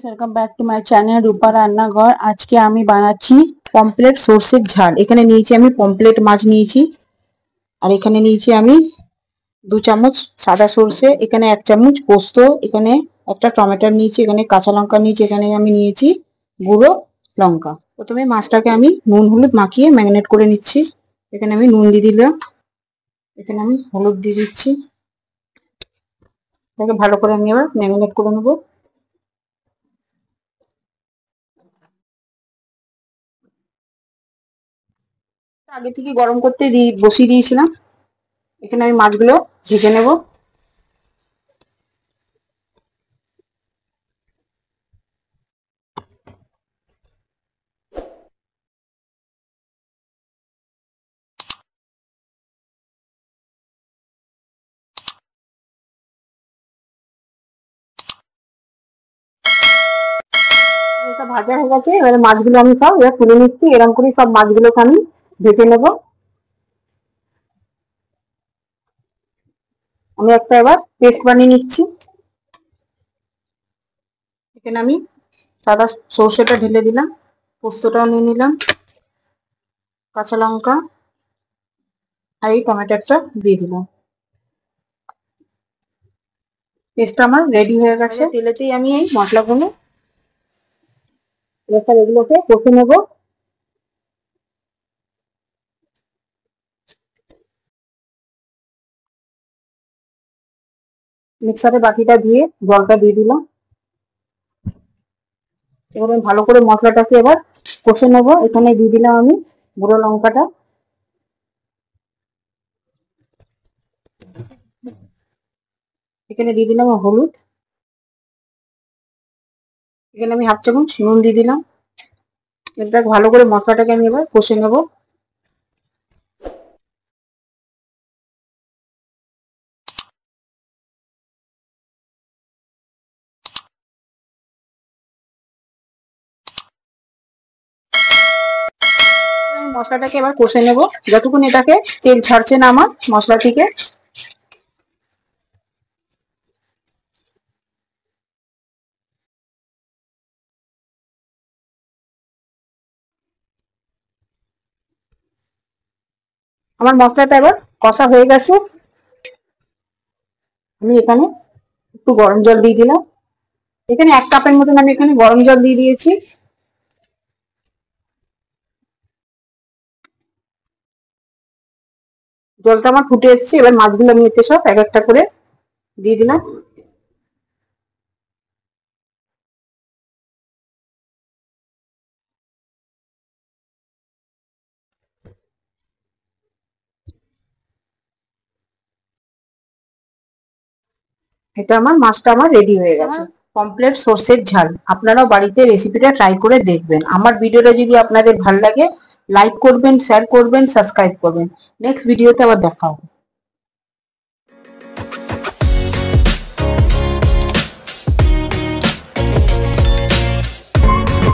Guys, welcome back to my channel Rupa রান্নাঘর। আজকে আমি বানাচ্ছি পমফ্রেট সর্ষের ঝাল। এখানে নিয়েছি আমি পমফ্রেট মাছ নিয়েছি, আর এখানে নিয়েছি আমি 2 চামচ সাদা সর্ষে, এখানে 1 চামচ পোস্ত, এখানে একটা টমেটো নিয়েছি, এখানে কাঁচা লঙ্কা নিয়েছি, এখানে আমি নিয়েছি গুঁড়ো লঙ্কা। প্রথমে মাছটাকে আমি নুন হলুদ মাখিয়ে ম্যারিনেট করে নিচ্ছি। এখানে আমি নুন দিয়ে দিলাম, এখানে আমি হলুদ দিয়ে দিচ্ছি। এটাকে ভালো করে আমি এবার ম্যারিনেট করে নেবো। আগে থেকে গরম করতে বসিয়ে দিয়েছিলাম। এখানে আমি মাছগুলো ভেজে নেব। এটা ভাজা হয়ে গেছে, এবারে মাছগুলো আমি সব এবার তুলে নিচ্ছি। এরকম করে সব মাছগুলোকে আমি ভেজে নেব। আমি একটা এবার পেস্ট বানিয়ে নিচ্ছি। এখানে আমি সাদা সর্ষেটা ঢেলে দিলাম, পোস্তটাও নিয়ে নিলাম, কাঁচা লঙ্কা আর এই টমেটোটা দিয়ে দিলাম। পেস্টটা আমার রেডি হয়ে গেছে। তেলেতেই আমি এই মশলাগুলো এগুলোকে কষে নেব। মিক্সারে বাটিটা দিয়ে জলটা দিয়ে দিলাম। এবার আমি ভালো করে মশলাটাকে এবার কষে নেব। এখানে দিয়ে দিলাম আমি গুঁড়ো লঙ্কাটা, এখানে দিয়ে দিলাম হলুদ, এখানে আমি 1/2 চামচ নুন দিয়ে দিলাম। এটা ভালো করে মশলাটাকে আমি এবার কষে নেব। মশলাটাকে এবার কষে নেব যতক্ষণ এটাকে তেল ছাড়ছে না আমার মশলা থেকে। আমার মশলাটা এবার কষা হয়ে গেছে। আমি এখানে একটু গরম জল দিয়ে দিলাম। এখানে 1 কাপের মতন আমি এখানে গরম জল দিয়ে দিয়েছি। জলটা আমার ফুটে এসেছে, এবার মাছগুলো আমি এতে সব এক একটা করে দিয়ে দিলাম। এটা আমার মাছটা আমার রেডি হয়ে গেছে, পমফ্রেট সর্ষের ঝাল। আপনারাও বাড়িতে রেসিপিটা ট্রাই করে দেখবেন। আমার ভিডিওটা যদি আপনাদের ভালো লাগে, লাইক করবেন, শেয়ার করবেন, সাবস্ক্রাইব করবেন। নেক্সট ভিডিওতে আবার দেখা হবে।